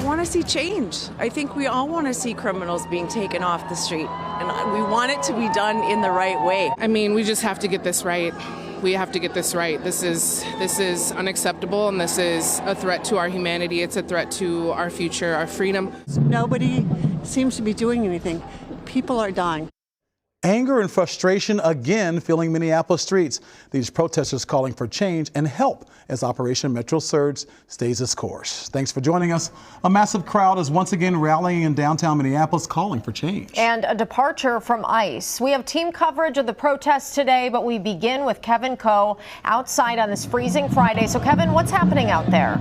want to see change. I think we all want to see criminals being taken off the street, and we want it to be done in the right way. I mean, we just have to get this right. We have to get this right. This is unacceptable, and this is a threat to our humanity. It's a threat to our future, our freedom. Nobody seems to be doing anything. People are dying. Anger and frustration again filling Minneapolis streets. These protesters calling for change and help as Operation Metro Surge stays its course. Thanks for joining us. A massive crowd is once again rallying in downtown Minneapolis calling for change. And a departure from ICE. We have team coverage of the protests today, but we begin with Kevin Coe outside on this freezing Friday. So Kevin, what's happening out there?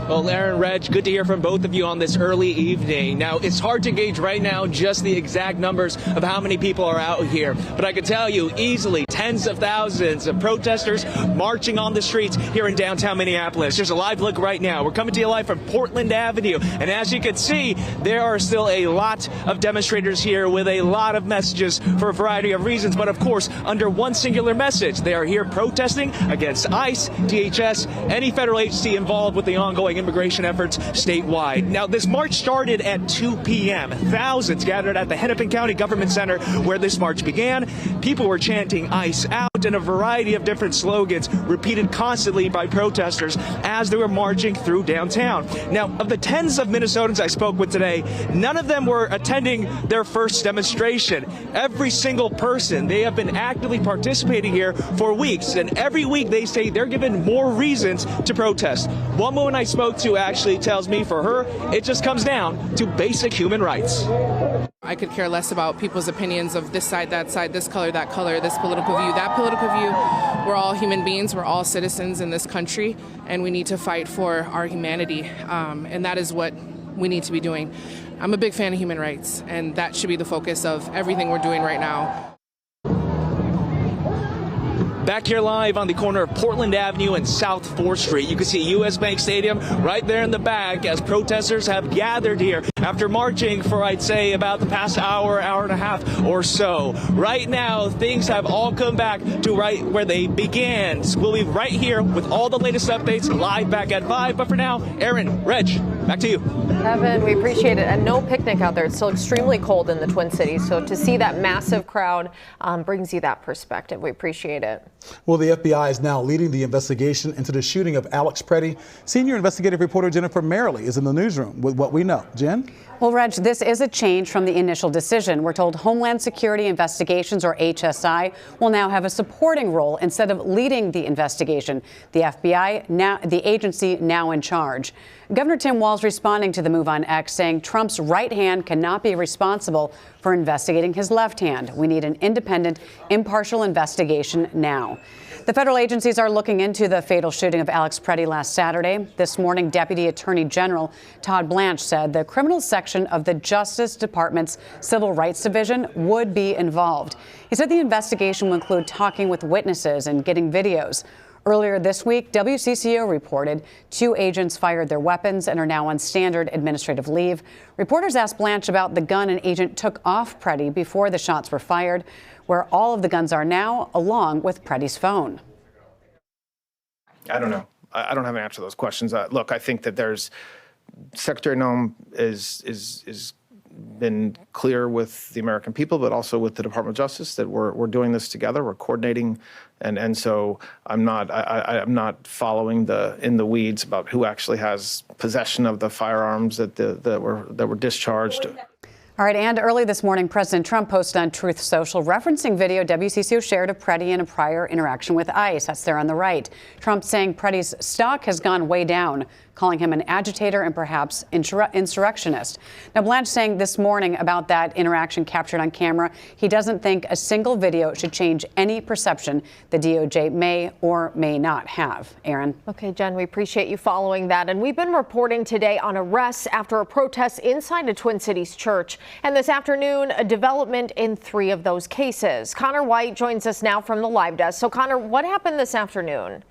Well, Aaron, Reg, good to hear from both of you on this early evening. Now, it's hard to gauge right now just the exact numbers of how many people are out here, but I can tell you easily tens of thousands of protesters marching on the streets here in downtown Minneapolis. Here's a live look right now. We're coming to you live from Portland Avenue, and as you can see, there are still a lot of demonstrators here with a lot of messages for a variety of reasons, but of course, under one singular message. They are here protesting against ICE, DHS, any federal agency involved with the ongoing immigration efforts statewide. Now, this march started at 2 p.m. Thousands gathered at the Hennepin County Government Center where this march began. People were chanting ICE out and a variety of different slogans repeated constantly by protesters as they were marching through downtown. Now, of the tens of Minnesotans I spoke with today, none of them were attending their first demonstration. Every single person, they have been actively participating here for weeks, and every week they say they're given more reasons to protest. One woman I spoke to actually tells me for her, it just comes down to basic human rights. I could care less about people's opinions of this side, this color, this political view, that political view. We're all human beings. We're all citizens in this country, and we need to fight for our humanity, and that is what we need to be doing. I'm a big fan of human rights, and that should be the focus of everything we're doing right now. Back here live on the corner of Portland Avenue and South 4th Street, you can see US Bank Stadium right there in the back as protesters have gathered here after marching for, I'd say, about the past hour and a half or so. Right now, things have all come back to right where they began. So we'll be right here with all the latest updates live back at 5. But for now, Aaron, Reg, back to you. Kevin, we appreciate it. And no picnic out there. It's still extremely cold in the Twin Cities. So to see that massive crowd brings you that perspective. We appreciate it. Well, the FBI is now leading the investigation into the shooting of Alex Preddy. Senior investigative reporter Jennifer Merrily is in the newsroom with what we know. Jen? Well, Reg, this is a change from the initial decision. We're told Homeland Security Investigations, or HSI, will now have a supporting role instead of leading the investigation. The FBI, now the agency now in charge. Governor Tim Walz responding to the move on X, saying Trump's right hand cannot be responsible for investigating his left hand. We need an independent, impartial investigation now. The federal agencies are looking into the fatal shooting of Alex Preddy last Saturday. This morning, Deputy Attorney General Todd Blanche said the criminal section of the Justice Department's Civil Rights Division would be involved. He said the investigation will include talking with witnesses and getting videos. Earlier this week, WCCO reported 2 agents fired their weapons and are now on standard administrative leave. Reporters asked Blanche about the gun an agent took off Preddy before the shots were fired, where all of the guns are now, along with Preddy's phone. I don't know. I don't have an answer to those questions. Look, I think that there's Secretary Noem is been clear with the American people, but also with the Department of Justice that we're doing this together. We're coordinating, and so I'm not following in the weeds about who actually has possession of the firearms that were discharged. All right, and early this morning, President Trump posted on Truth Social referencing video WCCO shared of Preddy in a prior interaction with ICE. That's there on the right. Trump saying Preddy's stock has gone way down, calling him an agitator and perhaps insurrectionist. Now, Blanche saying this morning about that interaction captured on camera, he doesn't think a single video should change any perception the DOJ may or may not have. Aaron. Okay, Jen, we appreciate you following that. And we've been reporting today on arrests after a protest inside a Twin Cities church. And this afternoon, a development in 3 of those cases. Connor White joins us now from the live desk. So, Connor, what happened this afternoon?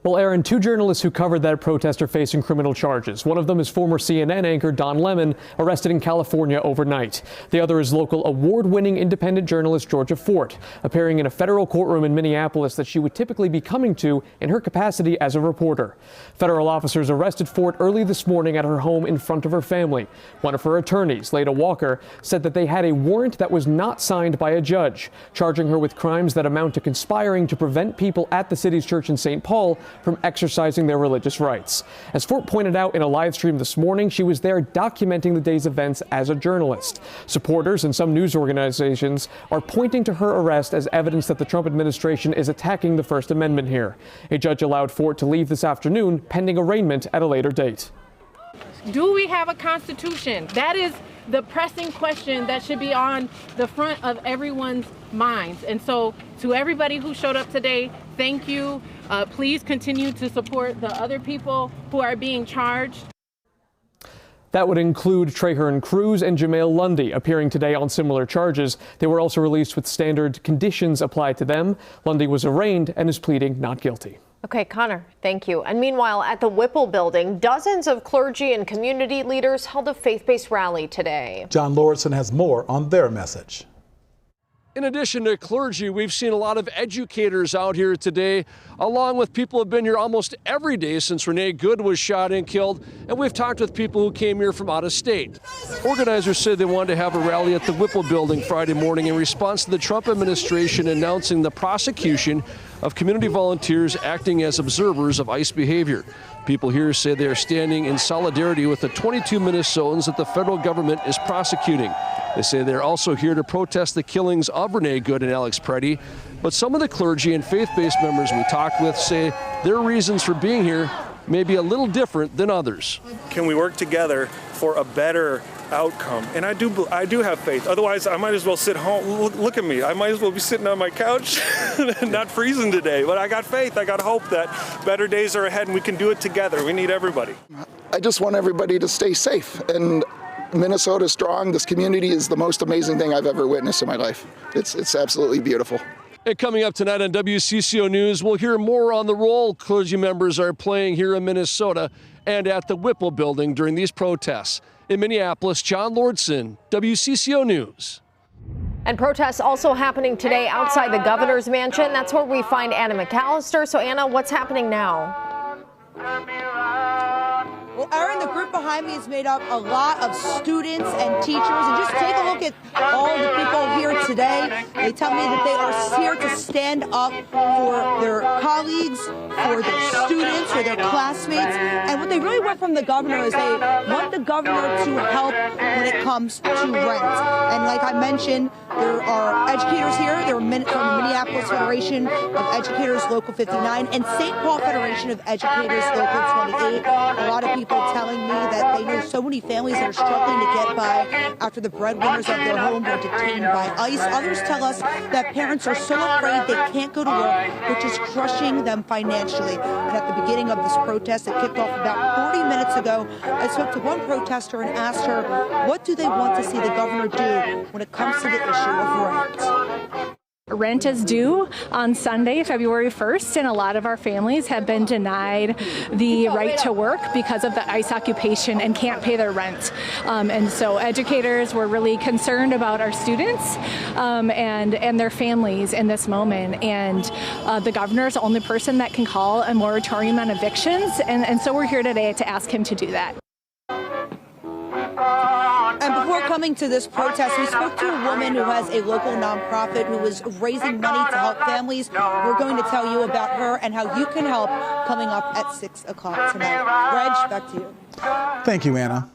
Well, Aaron, two journalists who covered that protest are facing criminal charges. One of them is former CNN anchor Don Lemon, arrested in California overnight. The other is local award-winning independent journalist Georgia Fort, appearing in a federal courtroom in Minneapolis that she would typically be coming to in her capacity as a reporter. Federal officers arrested Fort early this morning at her home in front of her family. One of her attorneys, Leda Walker, said that they had a warrant that was not signed by a judge, charging her with crimes that amount to conspiring to prevent people at the city's church in St. Paul from exercising their religious rights. As Fort pointed out in a live stream this morning, she was there documenting the day's events as a journalist. Supporters and some news organizations are pointing to her arrest as evidence that the Trump administration is attacking the First Amendment here. A judge allowed Fort to leave this afternoon pending arraignment at a later date. Do we have a constitution? That is the pressing question that should be on the front of everyone's minds. And so to everybody who showed up today, thank you. Please continue to support the other people who are being charged. That would include Traherne Cruz and Jamel Lundy, appearing today on similar charges. They were also released with standard conditions applied to them. Lundy was arraigned and is pleading not guilty. Okay, Connor, thank you. And meanwhile, at the Whipple building, dozens of clergy and community leaders held a faith-based rally today. John Lauritsen has more on their message. In addition to clergy, we've seen a lot of educators out here today, along with people who have been here almost every day since Renee Good was shot and killed, and we've talked with people who came here from out of state. Organizers said they wanted to have a rally at the Whipple building Friday morning in response to the Trump administration announcing the prosecution of community volunteers acting as observers of ICE behavior. People here say they are standing in solidarity with the 22 Minnesotans that the federal government is prosecuting. They say they're also here to protest the killings of Renee Good and Alex Preddy. But some of the clergy and faith-based members we talked with say their reasons for being here may be a little different than others. Can we work together for a better outcome? And I do have faith. Otherwise, I might as well sit home. Look at me. I might as well be sitting on my couch, not freezing today. But I got faith. I got hope that better days are ahead and we can do it together. We need everybody. I just want everybody to stay safe. And Minnesota's strong. This community is the most amazing thing I've ever witnessed in my life. It's absolutely beautiful. And coming up tonight on WCCO News, we'll hear more on the role clergy members are playing here in Minnesota and at the Whipple building during these protests. In Minneapolis, John Lauritsen, WCCO News. And protests also happening today outside the governor's mansion. That's where we find Anna McAllister. So Anna, what's happening now? Well, Aaron, the group behind me is made up a lot of students and teachers. And just take a look at all the people here today. They tell me that they are here to stand up for their colleagues, for their students, for their classmates. And what they really want from the governor is they want the governor to help when it comes to rent. And like I mentioned, there are educators here. They're from the Minneapolis Federation of Educators, Local 59, and St. Paul Federation of Educators, Local 28. A lot of people telling me that they know so many families that are struggling to get by after the breadwinners of their home were detained by ICE. Others tell us that parents are so afraid they can't go to work, which is crushing them financially. And at the beginning of this protest that kicked off about 40 minutes ago, I spoke to one protester and asked her, what do they want to see the governor do when it comes to the issue of rent? Rent is due on Sunday, February 1st, and a lot of our families have been denied the right to work because of the ICE occupation and can't pay their rent. And so educators were really concerned about our students and their families in this moment. And the governor is the only person that can call a moratorium on evictions. And so we're here today to ask him to do that. And before coming to this protest, we spoke to a woman who has a local nonprofit who is raising money to help families. We're going to tell you about her and how you can help coming up at 6 o'clock tonight. Reg, back to you. Thank you, Anna.